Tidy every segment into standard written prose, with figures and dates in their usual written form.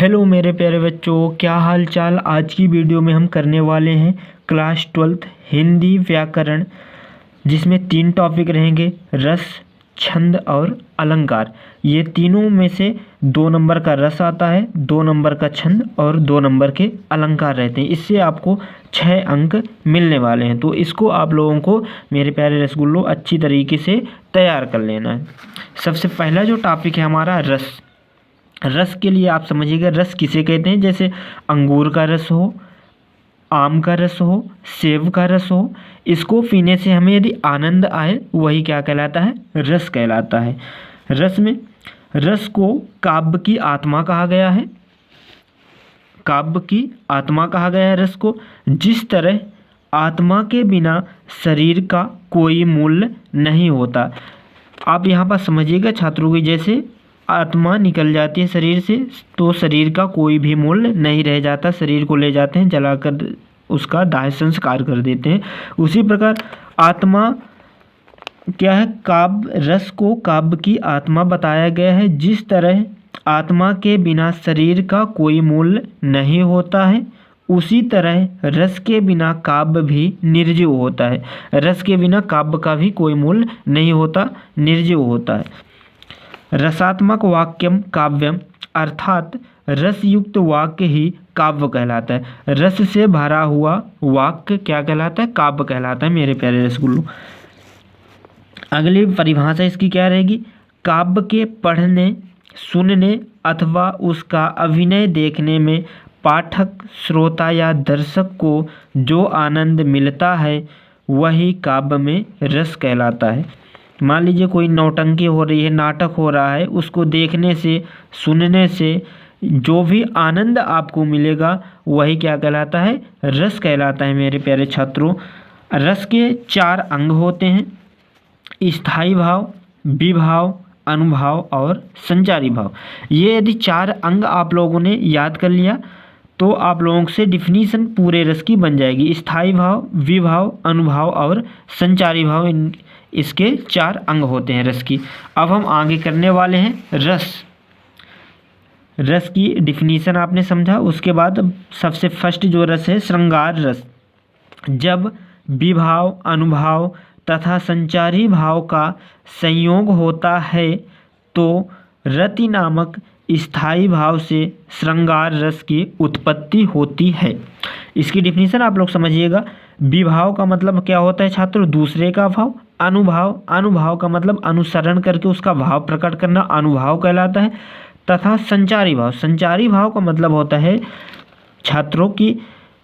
Hello मेरे प्यारे बच्चों, क्या हाल चाल। आज की वीडियो में हम करने वाले हैं क्लास 12 हिंदी व्याकरण, जिसमें 3 टॉपिक रहेंगे, रस, छंद और अलंकार। ये तीनों में से 2 नंबर का रस आता है, 2 नंबर का छंद और 2 नंबर के अलंकार रहते हैं। इससे आपको 6 अंक मिलने वाले हैं। तो इसको आप लोगों को मेरे प्यारे रसगुल्लो अच्छी तरीके से तैयार कर लेना है। सबसे पहला जो टॉपिक है हमारा रस। रस के लिए आप समझिएगा, रस किसे कहते हैं। जैसे अंगूर का रस हो, आम का रस हो, सेब का रस हो, इसको पीने से हमें यदि आनंद आए, वही क्या कहलाता है, रस कहलाता है। रस को काव्य की आत्मा कहा गया है। काव्य की आत्मा कहा गया है रस को। जिस तरह आत्मा के बिना शरीर का कोई मूल्य नहीं होता। आप यहाँ पर समझिएगा छात्रों की, जैसे आत्मा निकल जाती है शरीर से तो शरीर का कोई भी मूल्य नहीं रह जाता, शरीर को ले जाते हैं जलाकर उसका दाह संस्कार कर देते हैं। उसी प्रकार आत्मा क्या है, काव्य रस को काव्य की आत्मा बताया गया है। जिस तरह आत्मा के बिना शरीर का कोई मूल्य नहीं होता है, उसी तरह रस के बिना काव्य भी निर्जीव होता है। रस के बिना काव्य का भी कोई मूल्य नहीं होता, निर्जीव होता है। रसात्मक वाक्यम काव्यम, अर्थात रसयुक्त वाक्य ही काव्य कहलाता है। रस से भरा हुआ वाक्य क्या कहलाता है, काव्य कहलाता है मेरे प्यारे रसगुल्लो। अगली परिभाषा इसकी क्या रहेगी, काव्य के पढ़ने, सुनने अथवा उसका अभिनय देखने में पाठक, श्रोता या दर्शक को जो आनंद मिलता है, वही काव्य में रस कहलाता है। मान लीजिए कोई नौटंकी हो रही है, नाटक हो रहा है, उसको देखने से, सुनने से जो भी आनंद आपको मिलेगा, वही क्या कहलाता है, रस कहलाता है मेरे प्यारे छात्रों। रस के 4 अंग होते हैं, स्थायी भाव, विभाव, अनुभाव और संचारी भाव। ये यदि 4 अंग आप लोगों ने याद कर लिया तो आप लोगों से डिफिनीशन पूरे रस की बन जाएगी। स्थायी भाव, विभाव, अनुभाव और संचारी भाव, इसके 4 अंग होते हैं रस की। अब हम आगे करने वाले हैं रस की डिफिनीशन आपने समझा। उसके बाद सबसे फर्स्ट जो रस है, श्रृंगार रस। जब विभाव, अनुभाव तथा संचारी भाव का संयोग होता है तो रति नामक स्थायी भाव से श्रृंगार रस की उत्पत्ति होती है। इसकी डिफिनीशन आप लोग समझिएगा। विभाव का मतलब क्या होता है छात्रों, दूसरे का भाव। अनुभाव का मतलब अनुसरण करके उसका भाव प्रकट करना, अनुभाव कहलाता है। तथा संचारी भाव का मतलब होता है छात्रों की,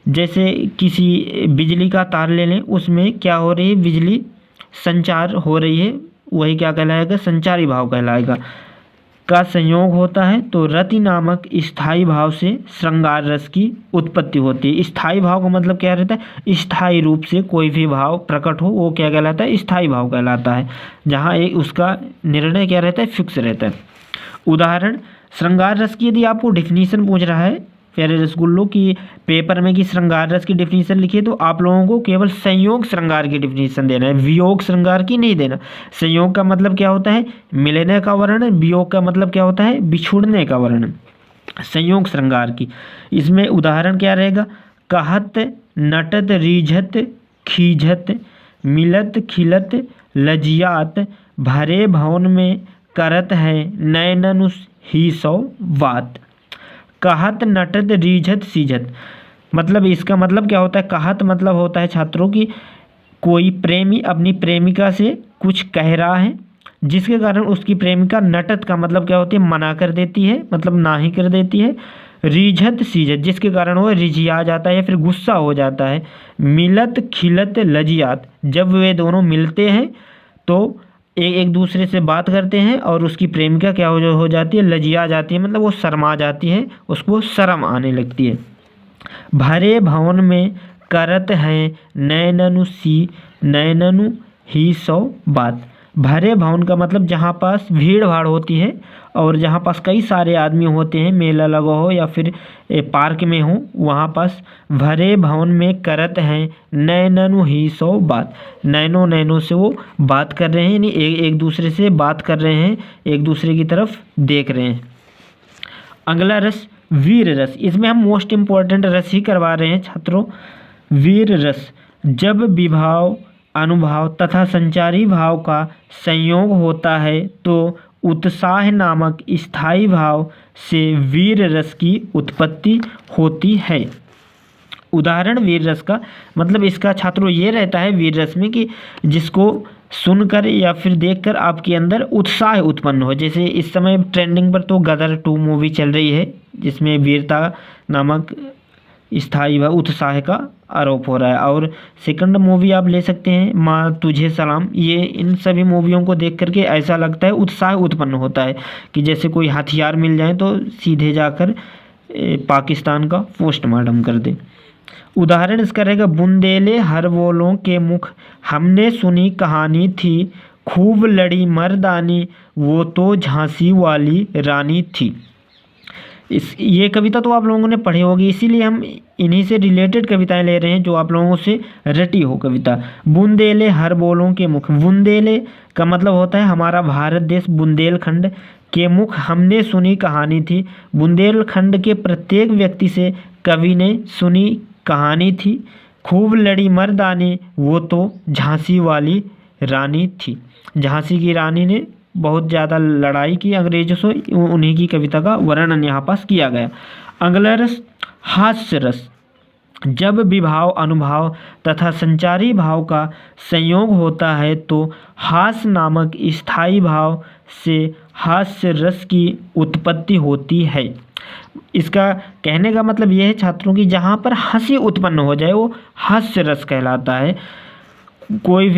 जैसे किसी बिजली का तार ले लें, उसमें क्या हो रही है, बिजली संचार हो रही है, वही क्या कहलाएगा, संचारी भाव कहलाएगा। का संयोग होता है तो रति नामक स्थायी भाव से श्रृंगार रस की उत्पत्ति होती है। स्थायी भाव का मतलब क्या रहता है, स्थायी रूप से कोई भी भाव प्रकट हो, वो क्या कहलाता है, स्थायी भाव कहलाता है। जहाँ एक उसका निर्णय क्या रहता है, फिक्स रहता है। उदाहरण, श्रृंगार रस की यदि आपको डिफिनीशन पूछ रहा है प्यारे रसगुल्लों की पेपर में कि श्रृंगार रस की डिफिनीशन लिखिए, तो आप लोगों को केवल संयोग श्रृंगार की डिफिनीशन देना है, वियोग श्रृंगार की नहीं देना। संयोग का मतलब क्या होता है, मिलने का वर्णन। वियोग का मतलब क्या होता है, बिछुड़ने का वर्णन। संयोग श्रृंगार की इसमें उदाहरण क्या रहेगा, कहत, नटत, रीझत, खीझत, मिलत, खिलत, लजियात, भरे भवन में करत है, नैननु ही सौ बात। कहत, नटत, रीझत, सीझत, मतलब इसका मतलब क्या होता है, कहत मतलब होता है छात्रों की कोई प्रेमी अपनी प्रेमिका से कुछ कह रहा है, जिसके कारण उसकी प्रेमिका, नटत का मतलब क्या होती है, मना कर देती है, मतलब ना ही कर देती है। रीझत, सीझत, जिसके कारण वो रिझिया जाता है या फिर गुस्सा हो जाता है। मिलत, खिलत, लजियात, जब वे दोनों मिलते हैं तो एक दूसरे से बात करते हैं और उसकी प्रेमिका क्या हो जाती है, लजिया जाती है, मतलब वो शर्मा जाती है, उसको शर्म आने लगती है। भरे भवन में करत हैं, नैननु ही सौ बात। भरे भवन का मतलब जहाँ पास भीड़ भाड़ होती है और जहाँ पास कई सारे आदमी होते हैं, मेला लगा हो या फिर पार्क में हो, वहाँ पास भरे भवन में करत हैं, नैननु ही सौ बात। नैनो से वो बात कर रहे हैं, यानी एक दूसरे से बात कर रहे हैं, एक दूसरे की तरफ देख रहे हैं। अगला रस वीर रस, इसमें हम मोस्ट इम्पॉर्टेंट रस ही करवा रहे हैं छात्रों। वीर रस, जब विभाव, अनुभाव तथा संचारी भाव का संयोग होता है तो उत्साह नामक स्थायी भाव से वीर रस की उत्पत्ति होती है। उदाहरण वीर रस का मतलब इसका छात्रों ये रहता है वीर रस में कि जिसको सुनकर या फिर देखकर आपके अंदर उत्साह उत्पन्न हो। जैसे इस समय ट्रेंडिंग पर तो गदर 2 मूवी चल रही है जिसमें वीरता नामक स्थायी व उत्साह का आरोप हो रहा है। और सेकंड मूवी आप ले सकते हैं माँ तुझे सलाम। ये इन सभी मूवियों को देख करके ऐसा लगता है उत्साह उत्पन्न होता है कि जैसे कोई हथियार मिल जाए तो सीधे जाकर पाकिस्तान का पोस्टमार्टम कर दे। उदाहरण इसका रहेगा बुंदेले हर बोलों के मुख, हमने सुनी कहानी थी, खूब लड़ी मर्दानी, वो तो झांसी वाली रानी थी। ये कविता तो आप लोगों ने पढ़ी होगी, इसीलिए हम इन्हीं से रिलेटेड कविताएं ले रहे हैं जो आप लोगों से रटी हो कविता। बुंदेले हर बोलों के मुख, बुंदेले का मतलब होता है हमारा भारत देश बुंदेलखंड के मुख, हमने सुनी कहानी थी। बुंदेलखंड के प्रत्येक व्यक्ति से कवि ने सुनी कहानी थी। खूब लड़ी मर्दानी, वो तो झांसी वाली रानी थी। झांसी की रानी ने बहुत ज़्यादा लड़ाई की अंग्रेजों से, उन्हीं की कविता का वर्णन यहाँ पास किया गया। अगला रस हास्य रस, जब विभाव, अनुभाव तथा संचारी भाव का संयोग होता है तो हास्य नामक स्थायी भाव से हास्य रस की उत्पत्ति होती है। इसका कहने का मतलब यह है छात्रों की जहाँ पर हंसी उत्पन्न हो जाए वो हास्य रस कहलाता है। कोई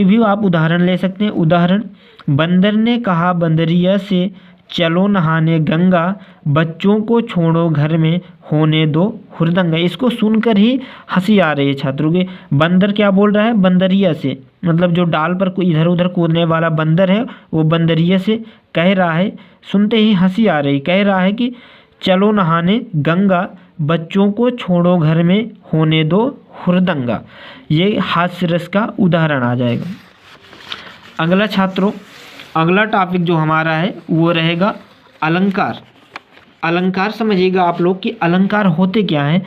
भी आप उदाहरण ले सकते हैं। उदाहरण बंदर ने कहा बंदरिया से, चलो नहाने गंगा, बच्चों को छोड़ो घर में, होने दो हुरदंगा। इसको सुनकर ही हंसी आ रही है छात्रों के। बंदर क्या बोल रहा है? बंदरिया से, मतलब जो डाल पर इधर उधर कूदने वाला बंदर है वो बंदरिया से कह रहा है, सुनते ही हंसी आ रही। कह रहा है कि चलो नहाने गंगा, बच्चों को छोड़ो घर में, होने दो हुरदंगा। ये हास्य रस का उदाहरण आ जाएगा। अगला छात्रों, अगला टॉपिक जो हमारा है वो रहेगा अलंकार। अलंकार समझिएगा आप लोग कि अलंकार होते क्या हैं।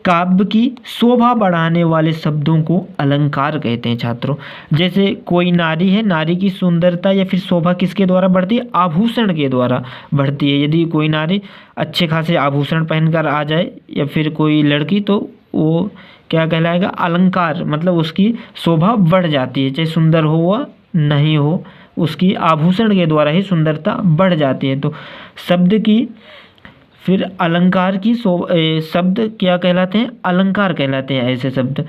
काव्य की शोभा बढ़ाने वाले शब्दों को अलंकार कहते हैं छात्रों। जैसे कोई नारी है, नारी की सुंदरता या फिर शोभा किसके द्वारा बढ़ती है? आभूषण के द्वारा बढ़ती है। यदि कोई नारी अच्छे खासे आभूषण पहनकर आ जाए या फिर कोई लड़की, तो वो क्या कहलाएगा? अलंकार, मतलब उसकी शोभा बढ़ जाती है, चाहे सुंदर हो व नहीं हो, उसकी आभूषण के द्वारा ही सुंदरता बढ़ जाती है। तो शब्द की फिर अलंकार की शब्द क्या कहलाते हैं? अलंकार कहलाते हैं ऐसे शब्द।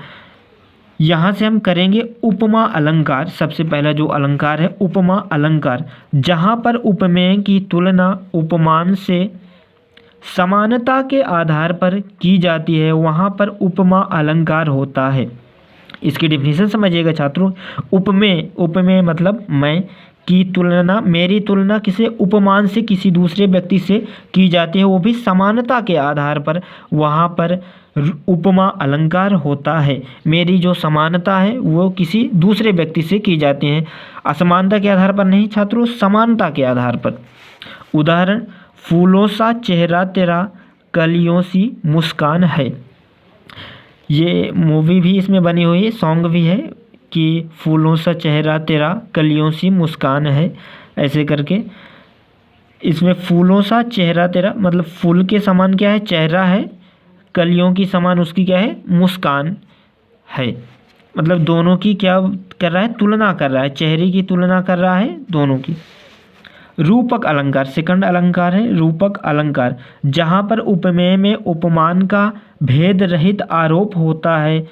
यहाँ से हम करेंगे उपमा अलंकार। सबसे पहला जो अलंकार है उपमा अलंकार, जहाँ पर उपमेय की तुलना उपमान से समानता के आधार पर की जाती है वहाँ पर उपमा अलंकार होता है। इसकी डिफिनीशन समझिएगा छात्रों। उपमेय मतलब मैं की तुलना, मेरी तुलना किसी उपमान से, किसी दूसरे व्यक्ति से की जाती है, वो भी समानता के आधार पर, वहाँ पर उपमा अलंकार होता है। मेरी जो समानता है वो किसी दूसरे व्यक्ति से की जाती है, असमानता के आधार पर नहीं छात्रों, समानता के आधार पर। उदाहरण फूलों सा चेहरा तेरा, कलियों सी मुस्कान है। ये मूवी भी इसमें बनी हुई है, सॉन्ग भी है कि फूलों सा चेहरा तेरा, कलियों सी मुस्कान है, ऐसे करके। इसमें फूलों सा चेहरा तेरा मतलब फूल के समान क्या है? चेहरा है। कलियों की समान उसकी क्या है? मुस्कान है। मतलब दोनों की क्या कर रहा है? तुलना कर रहा है, चेहरे की तुलना कर रहा है दोनों की। रूपक अलंकार सेकंड अलंकार है रूपक अलंकार, जहाँ पर उपमेय में उपमान का भेद रहित आरोप होता है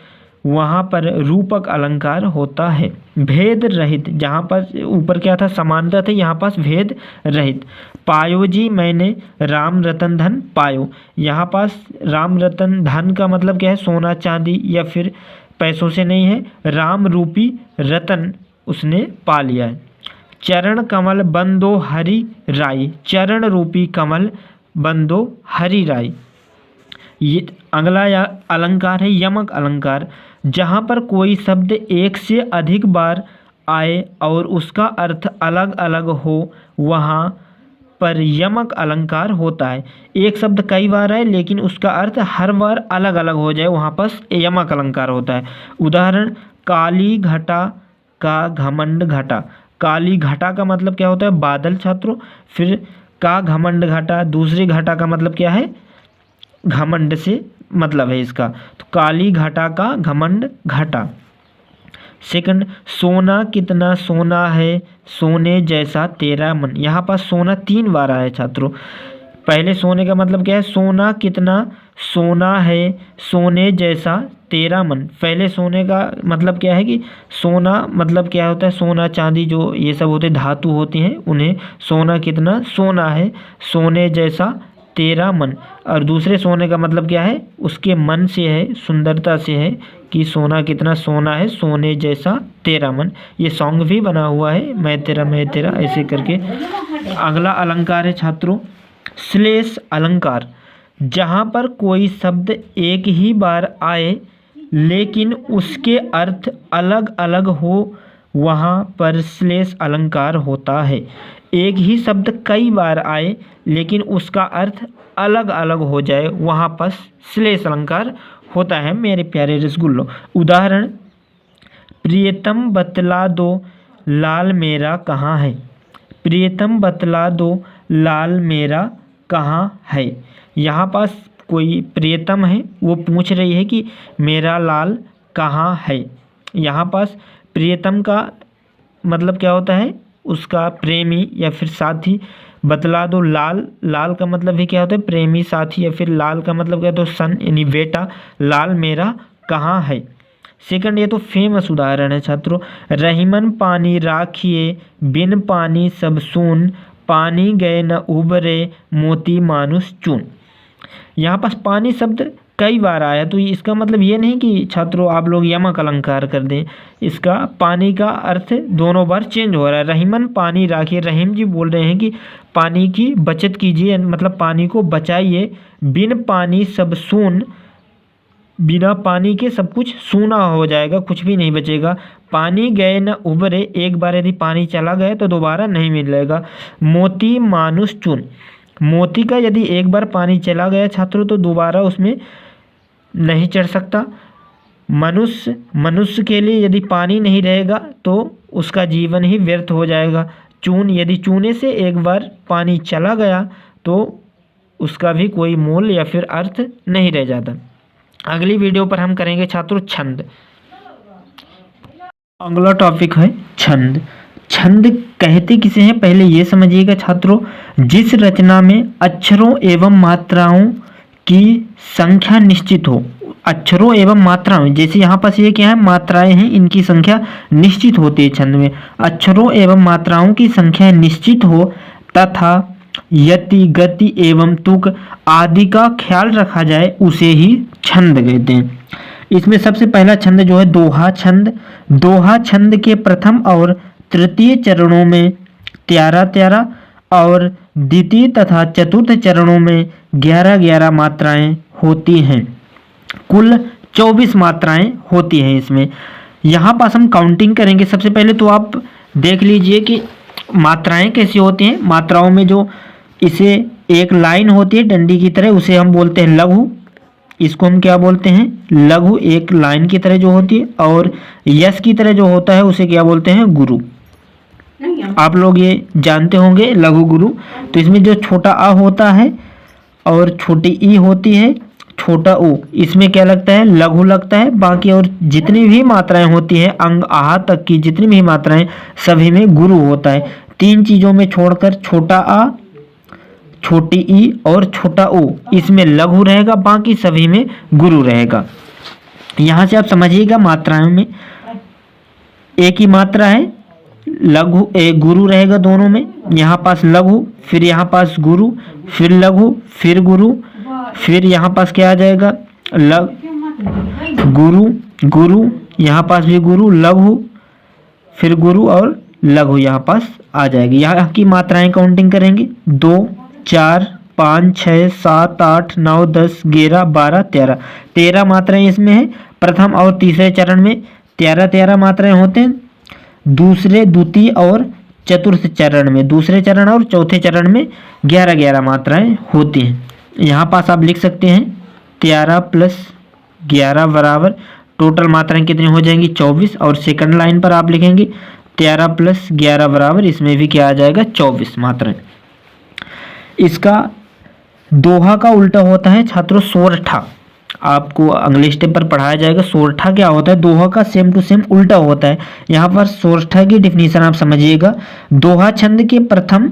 वहाँ पर रूपक अलंकार होता है। भेद रहित, जहाँ पर ऊपर क्या था? समानता थे, यहाँ पास भेद रहित। पायो जी मैंने राम रतन धन पायो, यहाँ पास राम रतन धन का मतलब क्या है? सोना चांदी या फिर पैसों से नहीं है, राम रूपी रतन उसने पा लिया है। चरण कमल बंदो हरि राई, चरण रूपी कमल बंदो हरि राई। ये अगला अलंकार है यमक अलंकार, जहाँ पर कोई शब्द एक से अधिक बार आए और उसका अर्थ अलग अलग हो वहाँ पर यमक अलंकार होता है। एक शब्द कई बार है लेकिन उसका अर्थ हर बार अलग अलग हो जाए, वहाँ पर यमक अलंकार होता है। उदाहरण, काली घटा का घमंड घटा। काली घटा का मतलब क्या होता है? बादल छात्रों। फिर का घमंड घटा, दूसरी घटा का मतलब क्या है? घमंड से मतलब है इसका। तो काली घटा का घमंड घटा। सेकंड, सोना कितना सोना है, सोने जैसा तेरा मन। यहाँ पर सोना 3 बार आया है छात्रों। पहले सोने का मतलब क्या है? सोना कितना सोना है, सोने जैसा तेरा मन। पहले सोने का मतलब क्या है कि सोना मतलब क्या होता है? सोना चांदी जो ये सब होते धातु होती हैं, उन्हें सोना कितना सोना है, सोने जैसा तेरा मन। और दूसरे सोने का मतलब क्या है? उसके मन से है, सुंदरता से है कि सोना कितना सोना है, सोने जैसा तेरा मन। ये सॉन्ग भी बना हुआ है, मैं तेरा ऐसे करके। अगला अलंकार है छात्रों श्लेष अलंकार। जहाँ पर कोई शब्द एक ही बार आए लेकिन उसके अर्थ अलग अलग हो, वहाँ पर श्लेष अलंकार होता है। एक ही शब्द कई बार आए लेकिन उसका अर्थ अलग अलग हो जाए, वहाँ पर श्लेष अलंकार होता है मेरे प्यारे रसगुल्लों। उदाहरण, प्रियतम बतला दो लाल मेरा कहाँ है। प्रियतम बतला दो लाल मेरा कहाँ है। यहाँ पास कोई प्रियतम है, वो पूछ रही है कि मेरा लाल कहाँ है। यहाँ पास प्रियतम का मतलब क्या होता है? उसका प्रेमी या फिर साथी। बतला दो लाल, लाल का मतलब भी क्या होता है? प्रेमी, साथी, या फिर लाल का मतलब क्या होता है? सन यानी बेटा। लाल मेरा कहाँ है। सेकंड, ये तो फेमस उदाहरण है छात्रों। रहीमन पानी राखिए बिन पानी सब सून, पानी गए न उबरे मोती मानुष चून। यहाँ पास पानी शब्द कई बार आया, तो इसका मतलब ये नहीं कि छात्रों आप लोग यमक अलंकार कर दें। इसका पानी का अर्थ दोनों बार चेंज हो रहा है। रहीमन पानी राखिए, रहीम जी बोल रहे हैं कि पानी की बचत कीजिए, मतलब पानी को बचाइए। बिन पानी सब सून, बिना पानी के सब कुछ सूना हो जाएगा, कुछ भी नहीं बचेगा। पानी गए न उबरे, एक बार यदि पानी चला गया तो दोबारा नहीं मिलेगा। मोती मानुष चून, मोती का यदि एक बार पानी चला गया छात्रों तो दोबारा उसमें नहीं चढ़ सकता। मनुष्य के लिए यदि पानी नहीं रहेगा तो उसका जीवन ही व्यर्थ हो जाएगा। चून, यदि चूने से एक बार पानी चला गया तो उसका भी कोई मूल या फिर अर्थ नहीं रह जाता। अगली वीडियो पर हम करेंगे छात्रों छंद। अगला टॉपिक है छंद। छंद कहते किसे हैं पहले ये समझिएगा छात्रों। जिस रचना में अक्षरों एवं मात्राओं की संख्या निश्चित हो। अक्षरों एवं मात्राएं, जैसे यहाँ पास ये क्या है? मात्राएं हैं, इनकी संख्या निश्चित होती है छंद में। अक्षरों एवं मात्राओं की संख्या निश्चित हो तथा यति गति एवं तुक आदि का ख्याल रखा जाए, उसे ही छंद कहते हैं। इसमें सबसे पहला छंद जो है दोहा छंद। दोहा छंद के प्रथम और तृतीय चरणों में 13-13 और द्वितीय तथा चतुर्थ चरणों में 11-11 मात्राएं होती हैं। कुल 24 मात्राएं होती हैं इसमें। यहाँ पास हम काउंटिंग करेंगे। सबसे पहले तो आप देख लीजिए कि मात्राएं कैसी होती हैं। मात्राओं में जो इसे एक लाइन होती है डंडी की तरह, उसे हम बोलते हैं लघु। इसको हम क्या बोलते हैं? लघु, एक लाइन की तरह जो होती है। और यश की तरह जो होता है उसे क्या बोलते हैं? गुरु। आप लोग ये जानते होंगे लघु गुरु। तो इसमें जो छोटा अ होता है और छोटी ई होती है, छोटा उ, इसमें क्या लगता है? लघु लगता है। बाकी और जितनी भी मात्राएं होती हैं अंग आहा तक की जितनी भी मात्राएं, सभी में गुरु होता है। 3 चीजों में छोड़कर छोटा आ, छोटी ई और छोटा उ, इसमें लघु रहेगा, बाकी सभी में गुरु रहेगा। यहाँ से आप समझिएगा मात्राओं में एक ही मात्रा है, लघु एक गुरु रहेगा दोनों में। यहाँ पास लघु, फिर यहाँ पास गुरु, फिर लघु, फिर गुरु, फिर यहाँ पास क्या आ जाएगा? गुरु गुरु, यहाँ पास भी गुरु, लघु, फिर गुरु और लघु यहाँ पास आ जाएगी। यहाँ की मात्राएं काउंटिंग करेंगे 2 4 5 6 7 8 9 10 11 12 13। 13 मात्राएं इसमें है। प्रथम और तीसरे चरण में 13-13 मात्राएं होते हैं। दूसरे, द्वितीय और चतुर्थ चरण में, दूसरे चरण और चौथे चरण में 11-11 मात्राएं होती हैं। यहाँ पास आप लिख सकते हैं 13 + 11 बराबर टोटल मात्राएं कितनी हो जाएंगी 24, और सेकंड लाइन पर आप लिखेंगे 13 + 11 बराबर, इसमें भी क्या आ जाएगा 24 मात्राएं। इसका दोहा का उल्टा होता है छात्रों सोरठा, आपको अगले स्टेप पर पढ़ाया जाएगा। सोरठा क्या होता है, दोहा का सेम टू सेम उल्टा होता है। यहाँ पर सोरठा की डिफिनीशन आप समझिएगा। दोहा छंद के प्रथम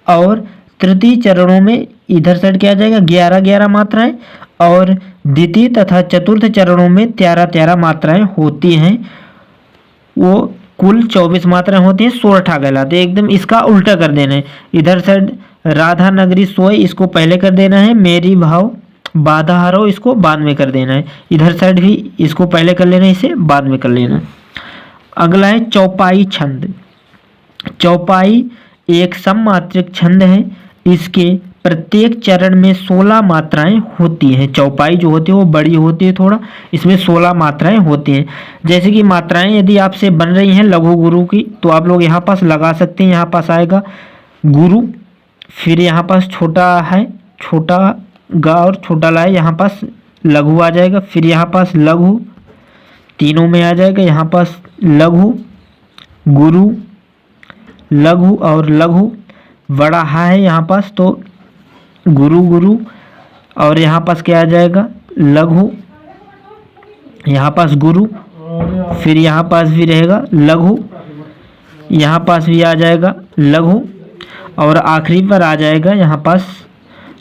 और तृतीय चरणों में इधर साइड क्या आ जाएगा 11-11 मात्राएं, और द्वितीय तथा चतुर्थ चरणों में 13-13 मात्राएं होती हैं, वो कुल 24 मात्राएं होती हैं, सोरठा कहलाते हैं। एकदम इसका उल्टा कर देना है। इधर साइड राधा नगरी सोए, इसको पहले कर देना है। मेरी भाव बाधा हारो, इसको बाद में कर देना है। इधर साइड भी इसको पहले कर लेना है, इसे बाद में कर लेना। अगला है चौपाई छंद। चौपाई एक सममात्रिक छंद है। इसके प्रत्येक चरण में 16 मात्राएं होती हैं। चौपाई जो होती है वो बड़ी होती है थोड़ा, इसमें 16 मात्राएं होती हैं। जैसे कि मात्राएं यदि आपसे बन रही हैं लघु गुरु की, तो आप लोग यहाँ पास लगा सकते हैं। यहाँ पास आएगा गुरु, फिर यहाँ पास छोटा है, छोटा गा और छोटा ला है, यहाँ पास लघु आ जाएगा, फिर यहाँ पास लघु तीनों में आ जाएगा। यहाँ पास लघु, गुरु, लघु और लघु, बड़ा हा है यहाँ पास, तो गुरु गुरु, और यहाँ पास क्या आ जाएगा लघु, यहाँ पास गुरु, फिर यहाँ पास भी रहेगा लघु, यहाँ पास भी आ जाएगा लघु, और आखिरी पर आ जाएगा यहाँ पास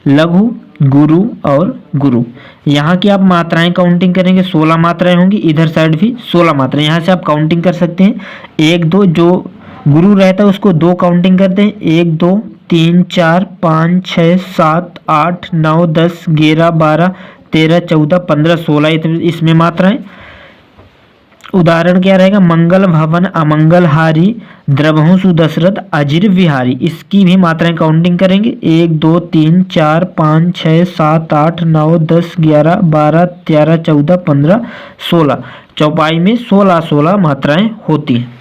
लघु, गुरु और गुरु। यहाँ की आप मात्राएं काउंटिंग करेंगे 16 मात्राएं होंगी, इधर साइड भी 16 मात्राएं। यहाँ से आप काउंटिंग कर सकते हैं 1 2, जो गुरु रहता है उसको 2 काउंटिंग करते हैं, 1 2 3 4 5 6 7 8 9 10 11 12 13 14 15 16, इसमें मात्राएं। उदाहरण क्या रहेगा, मंगल भवन अमंगल हारी, द्रवहु सुदशरथ अजिर विहारी। इसकी भी मात्राएं काउंटिंग करेंगे 1 2 3 4 5 6 7 8 9 10 11 12 13 14 15 16। चौपाई में 16 मात्राएं होती हैं।